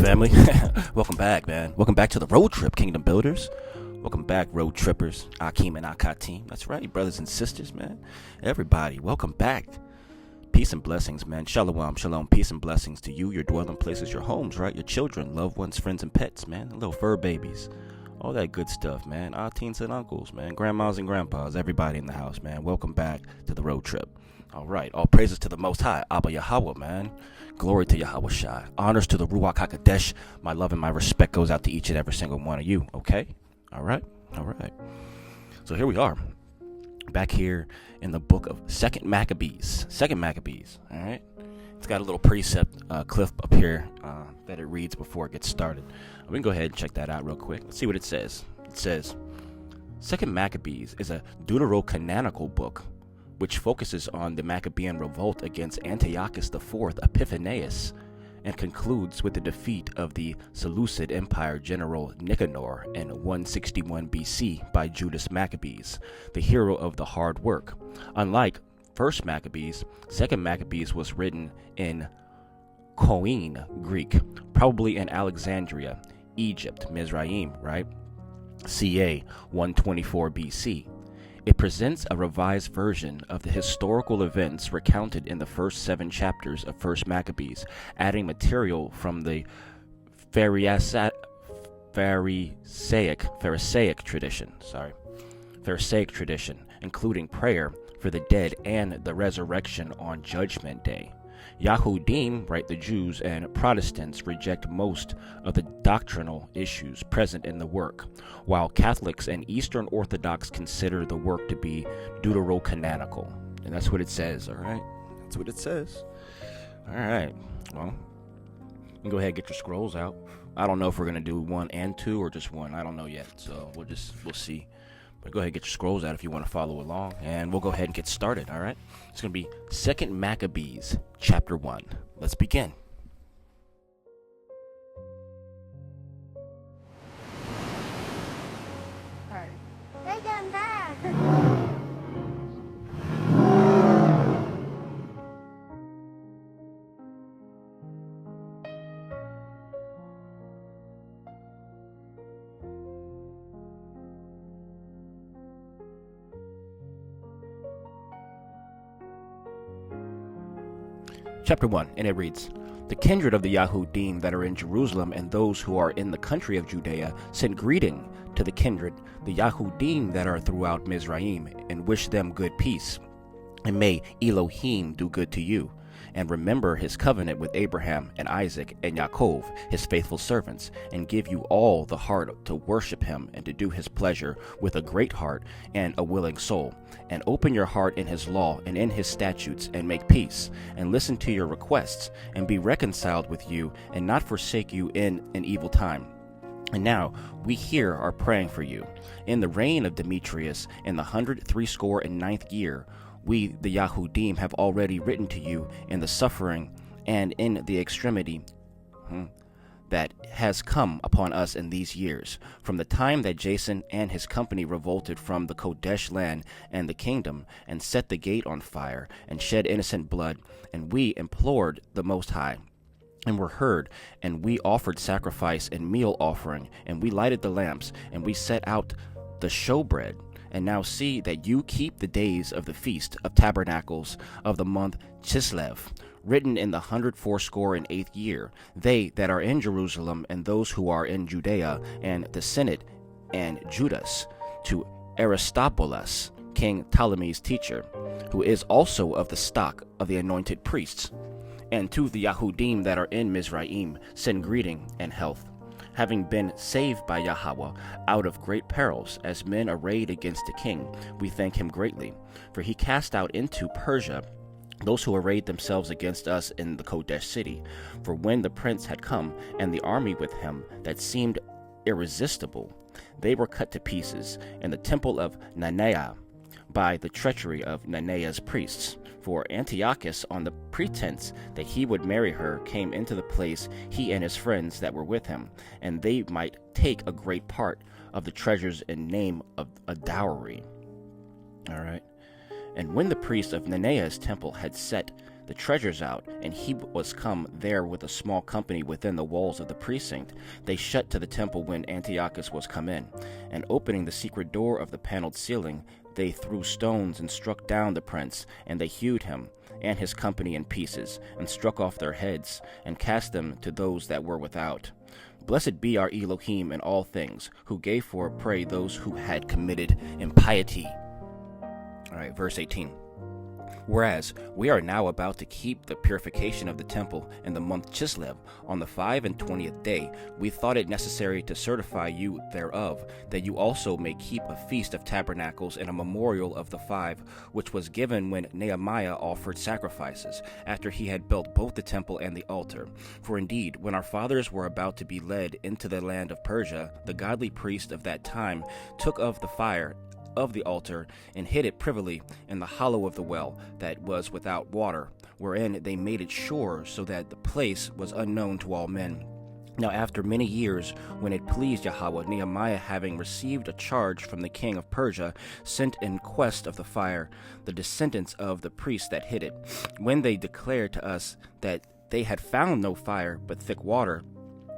family? Welcome back, man. Welcome back to the road trip, Kingdom Builders. Welcome back, road trippers, Akeem and Akatim. That's right, brothers and sisters, man. Everybody, welcome back. Peace and blessings, man. Shalom, shalom. Peace and blessings to you, your dwelling places, your homes, right? Your children, loved ones, friends, and pets, man. Little fur babies. All that good stuff, man. Aunties and uncles, man. Grandmas and grandpas. Everybody in the house, man. Welcome back to the road trip. All right. All praises to the Most High, Abba Yahweh, man. Glory to Yahweh Shai. Honors to the Ruach HaKodesh. My love and my respect goes out to each and every single one of you. Okay? All right? All right. So here we are. Back here in the book of Second Maccabees. Second Maccabees. All right? It's got a little precept clip up here that it reads before it gets started. We can go ahead and check that out real quick. Let's see what it says. It says, Second Maccabees is a deuterocanonical book which focuses on the Maccabean revolt against Antiochus IV Epiphanes and concludes with the defeat of the Seleucid Empire general Nicanor in 161 BC by Judas Maccabees, the hero of the hard work. Unlike First Maccabees, Second Maccabees was written in Koine Greek, probably in Alexandria, Egypt, Mizraim, right? ca. 124 BC. It presents a revised version of the historical events recounted in the first 7 chapters of First Maccabees, adding material from the Pharisaic tradition, including prayer for the dead and the resurrection on Judgment Day. Yahudim, right, the Jews, and Protestants reject most of the doctrinal issues present in the work, while Catholics and Eastern Orthodox consider the work to be deuterocanonical. And that's what it says, all right? That's what it says. All right. Well, you can go ahead and get your scrolls out. I don't know if we're going to do 1 and 2 or just 1. I don't know yet, so we'll see. But go ahead and get your scrolls out if you want to follow along, and we'll go ahead and get started, all right? It's going to be 2 Maccabees, chapter 1. Let's begin. Chapter 1, and it reads, The kindred of the Yahudim that are in Jerusalem and those who are in the country of Judea send greeting to the kindred, the Yahudim that are throughout Mizraim, and wish them good peace. And may Elohim do good to you, and remember his covenant with Abraham and Isaac and Yaakov, his faithful servants, and give you all the heart to worship him and to do his pleasure with a great heart and a willing soul, and open your heart in his law and in his statutes, and make peace, and listen to your requests, and be reconciled with you, and not forsake you in an evil time. And now we here are praying for you. In the reign of Demetrius, in the 169th year, we, the Yahudim, have already written to you in the suffering and in the extremity that has come upon us in these years, from the time that Jason and his company revolted from the Kodesh land and the kingdom, and set the gate on fire, and shed innocent blood, and we implored the Most High, and were heard, and we offered sacrifice and meal offering, and we lighted the lamps, and we set out the showbread. And now see that you keep the days of the Feast of Tabernacles of the month Chislev, written in the 184th year, they that are in Jerusalem and those who are in Judea and the Senate and Judas, to Aristobulus, King Ptolemy's teacher, who is also of the stock of the anointed priests, and to the Yahudim that are in Mizraim, send greeting and health. Having been saved by Yahweh out of great perils, as men arrayed against the king, we thank him greatly. For he cast out into Persia those who arrayed themselves against us in the Kodesh city. For when the prince had come, and the army with him that seemed irresistible, they were cut to pieces in the temple of Nehemiah by the treachery of Nehemiah's priests. For Antiochus, on the pretense that he would marry her, came into the place, he and his friends that were with him, and they might take a great part of the treasures in name of a dowry. All right. And when the priest of Nehemiah's temple had set the treasures out, and he was come there with a small company within the walls of the precinct. They shut to the temple when Antiochus was come in, and opening the secret door of the paneled ceiling, they threw stones and struck down the prince, and they hewed him and his company in pieces, and struck off their heads, and cast them to those that were without. Blessed be our Elohim in all things, who gave for a prey those who had committed impiety. All right, verse 18. Whereas we are now about to keep the purification of the temple in the month Chislev, on the 25th day, we thought it necessary to certify you thereof, that you also may keep a feast of tabernacles and a memorial of the 5, which was given when Nehemiah offered sacrifices, after he had built both the temple and the altar. For indeed, when our fathers were about to be led into the land of Persia, the godly priest of that time took of the fire of the altar, and hid it privily in the hollow of the well that was without water, wherein they made it sure, so that the place was unknown to all men. Now after many years, when it pleased Yahweh, Nehemiah, having received a charge from the king of Persia, sent in quest of the fire the descendants of the priests that hid it. When they declared to us that they had found no fire, but thick water,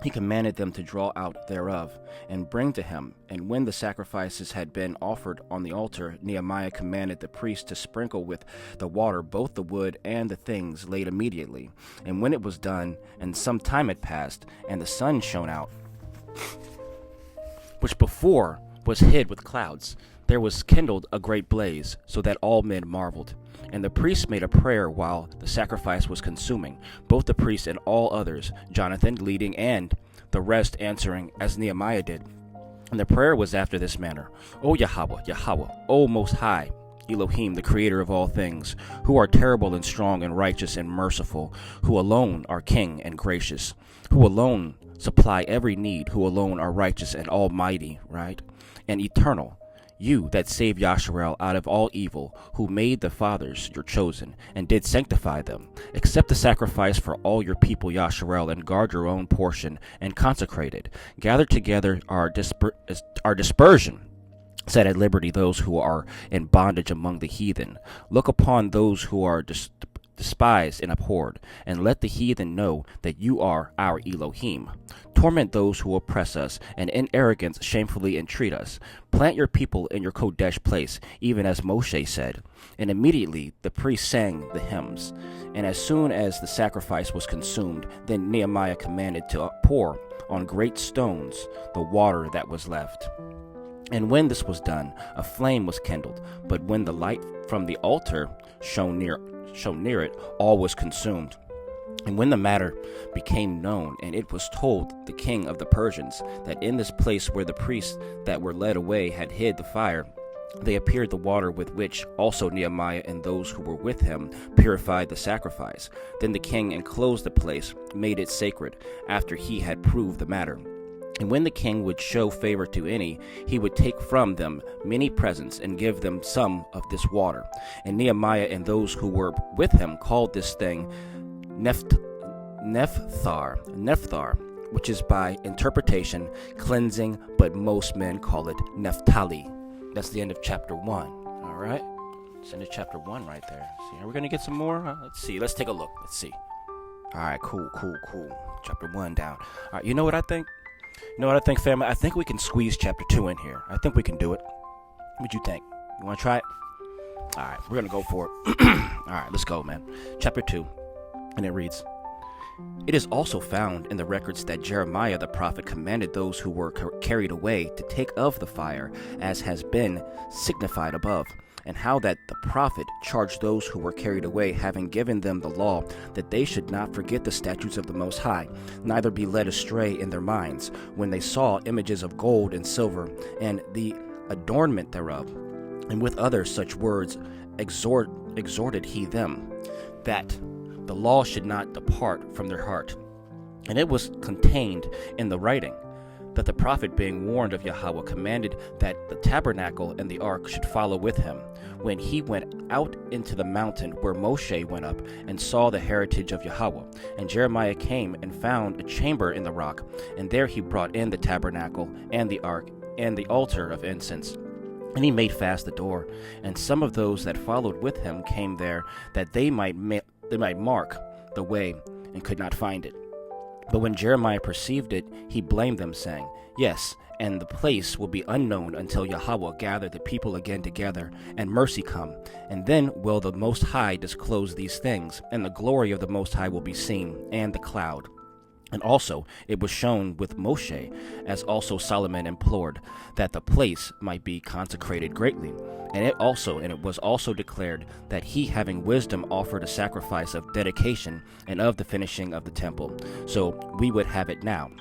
he commanded them to draw out thereof, and bring to him. And when the sacrifices had been offered on the altar, Nehemiah commanded the priests to sprinkle with the water both the wood and the things laid immediately. And when it was done, and some time had passed, and the sun shone out, which before was hid with clouds, there was kindled a great blaze, so that all men marveled. And the priests made a prayer while the sacrifice was consuming, both the priests and all others, Jonathan leading and the rest answering as Nehemiah did. And the prayer was after this manner: O Yahweh, Yahweh, O Most High, Elohim, the creator of all things, who are terrible and strong and righteous and merciful, who alone are king and gracious, who alone supply every need, who alone are righteous and almighty, right, and eternal. You that saved Yasharel out of all evil, who made the fathers your chosen, and did sanctify them. Accept the sacrifice for all your people Yasharel, and guard your own portion, and consecrate it. Gather together our dispersion. Set at liberty those who are in bondage among the heathen. Look upon those who are despised and abhorred, and let the heathen know that you are our Elohim. Torment those who oppress us, and in arrogance shamefully entreat us. Plant your people in your Kodesh place, even as Moshe said. And immediately the priests sang the hymns. And as soon as the sacrifice was consumed, then Nehemiah commanded to pour on great stones the water that was left. And when this was done, a flame was kindled, but when the light from the altar shone near it, all was consumed. And when the matter became known, and it was told the king of the Persians, that in this place where the priests that were led away had hid the fire, they appeared the water with which also Nehemiah and those who were with him purified the sacrifice. Then the king enclosed the place, made it sacred, after he had proved the matter. And when the king would show favor to any, he would take from them many presents and give them some of this water. And Nehemiah and those who were with him called this thing Nephthar, which is by interpretation cleansing, but most men call it Naphtali. That's the end of chapter 1. All right, it's the end of chapter 1 right there. See, are we going to get some more? Let's see. Let's take a look. Let's see. All right, cool. Chapter 1 down. All right, you know what I think? Family? I think we can squeeze chapter 2 in here. I think we can do it. What you think? You want to try it? All right, we're going to go for it. All right, let's go, man. Chapter 2, and it reads, It is also found in the records that Jeremiah the prophet commanded those who were carried away to take of the fire, as has been signified above, and how that the prophet charged those who were carried away, having given them the law, that they should not forget the statutes of the Most High, neither be led astray in their minds, when they saw images of gold and silver, and the adornment thereof. And with other such words exhorted he them, that the law should not depart from their heart. And it was contained in the writing, that the prophet, being warned of Yahweh, commanded that the tabernacle and the ark should follow with him, when he went out into the mountain where Moshe went up, and saw the heritage of Yahweh. And Jeremiah came and found a chamber in the rock, and there he brought in the tabernacle and the ark and the altar of incense. And he made fast the door, and some of those that followed with him came there, that they might mark the way and could not find it. But when Jeremiah perceived it, he blamed them, saying, Yes, and the place will be unknown until Yahweh gather the people again together, and mercy come. And then will the Most High disclose these things, and the glory of the Most High will be seen, and the cloud. And also it was shown with Moshe, as also Solomon implored, that the place might be consecrated greatly. And it was also declared that he, having wisdom, offered a sacrifice of dedication and of the finishing of the temple. So we would have it now.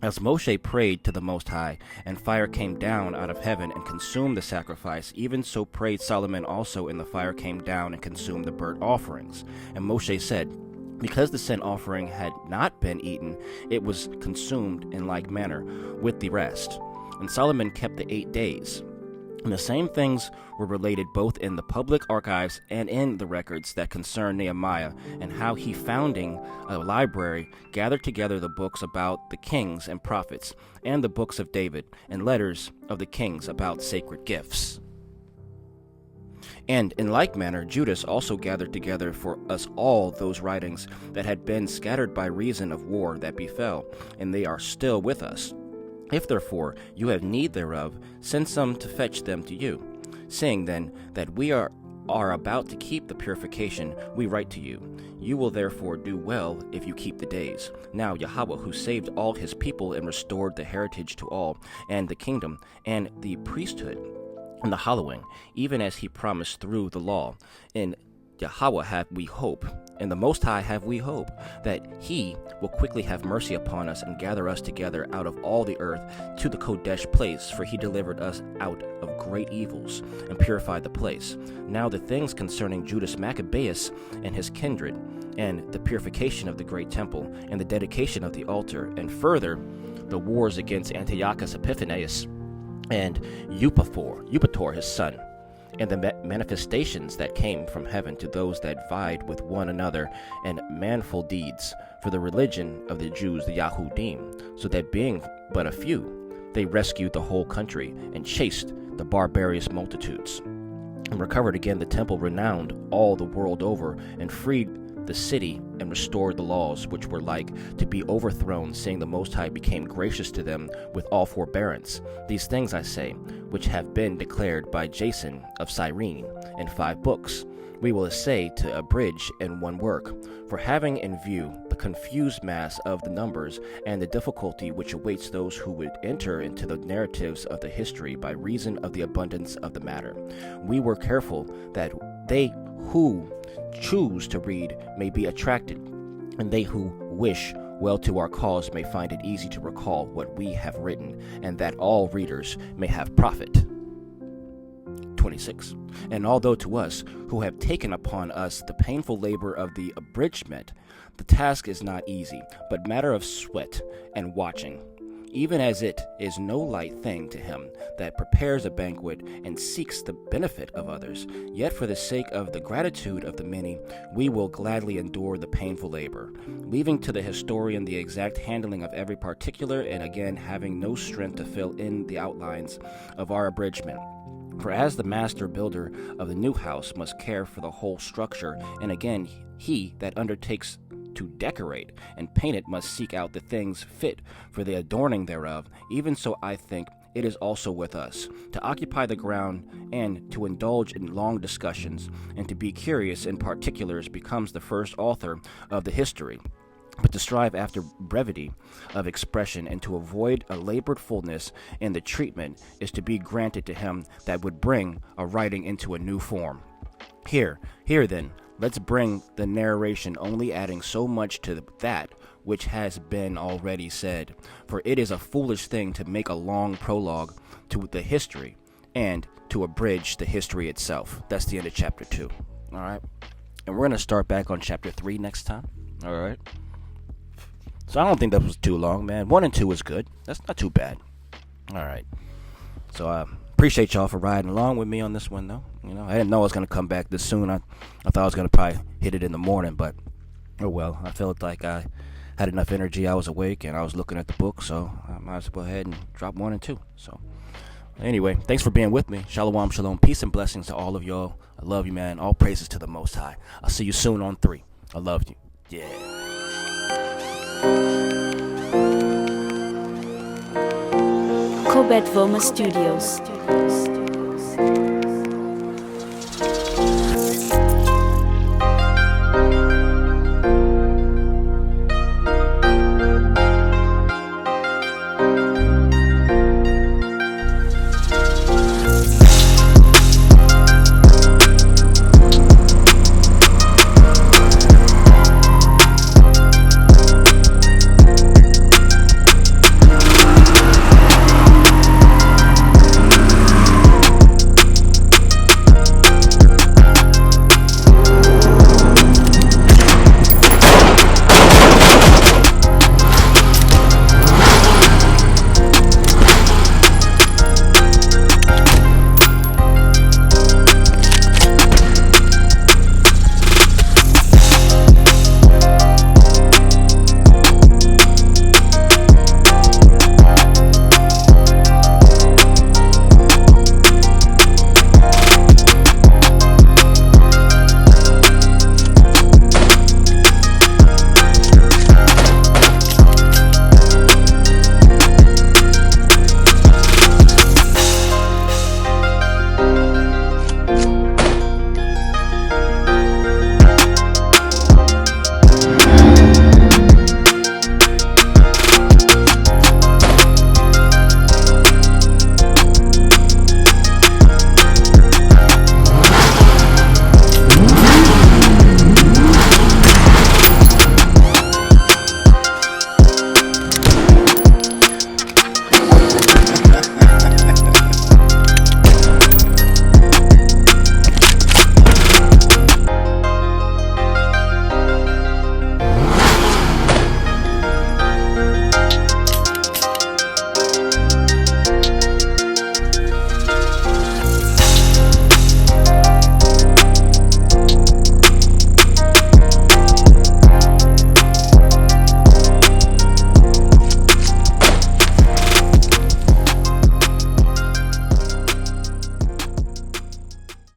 As Moshe prayed to the Most High, and fire came down out of heaven and consumed the sacrifice, even so prayed Solomon also, and the fire came down and consumed the burnt offerings. And Moshe said, Because the sin offering had not been eaten, it was consumed in like manner with the rest. And Solomon kept the 8 days. And the same things were related both in the public archives and in the records that concern Nehemiah, and how he, founding a library, gathered together the books about the kings and prophets, and the books of David, and letters of the kings about sacred gifts. And in like manner, Judas also gathered together for us all those writings that had been scattered by reason of war that befell, and they are still with us. If therefore you have need thereof, send some to fetch them to you. Seeing then that we are about to keep the purification, we write to you. You will therefore do well if you keep the days. Now Yahweh, who saved all his people and restored the heritage to all, and the kingdom, and the priesthood, and the hallowing, even as he promised through the law. In Yahweh have we hope, in the Most High have we hope, that he will quickly have mercy upon us and gather us together out of all the earth to the Kodesh place, for he delivered us out of great evils and purified the place. Now the things concerning Judas Maccabees and his kindred, and the purification of the great temple, and the dedication of the altar, and further the wars against Antiochus Epiphanes, and Eupator his son, and the manifestations that came from heaven to those that vied with one another, and manful deeds for the religion of the Jews, the Yahudim, so that being but a few, they rescued the whole country, and chased the barbarous multitudes, and recovered again the temple renowned all the world over, and freed the city, and restored the laws which were like to be overthrown, seeing the Most High became gracious to them with all forbearance. These things I say, which have been declared by Jason of Cyrene in 5 books, we will essay to abridge in one work, for having in view the confused mass of the numbers, and the difficulty which awaits those who would enter into the narratives of the history by reason of the abundance of the matter. We were careful that they who choose to read may be attracted, and they who wish well to our cause may find it easy to recall what we have written, and that all readers may have profit. 26. And although to us, who have taken upon us the painful labor of the abridgment, the task is not easy, but matter of sweat and watching, even as it is no light thing to him that prepares a banquet and seeks the benefit of others, yet for the sake of the gratitude of the many, we will gladly endure the painful labor, leaving to the historian the exact handling of every particular, and again having no strength to fill in the outlines of our abridgment. For as the master builder of the new house must care for the whole structure, and again he that undertakes to decorate and paint it must seek out the things fit for the adorning thereof, even so I think it is also with us, to occupy the ground and to indulge in long discussions, and to be curious in particulars becomes the first author of the history. But to strive after brevity of expression and to avoid a labored fullness in the treatment is to be granted to him that would bring a writing into a new form. Here then, let's bring the narration only adding so much to that which has been already said, for it is a foolish thing to make a long prologue to the history and to abridge the history itself. That's the end of chapter 2. All right. And we're going to start back on chapter 3 next time. All right. So I don't think that was too long, man. 1 and 2 was good. That's not too bad. All right. So I appreciate y'all for riding along with me on this one, though. You know, I didn't know I was going to come back this soon. I thought I was going to probably hit it in the morning, but oh well. I felt like I had enough energy. I was awake and I was looking at the book, so I might as well go ahead and drop 1 and 2. So anyway, thanks for being with me. Shalom, shalom. Peace and blessings to all of y'all. I love you, man. All praises to the Most High. I'll see you soon on 3. I love you. Yeah. Kobet Voma Studios.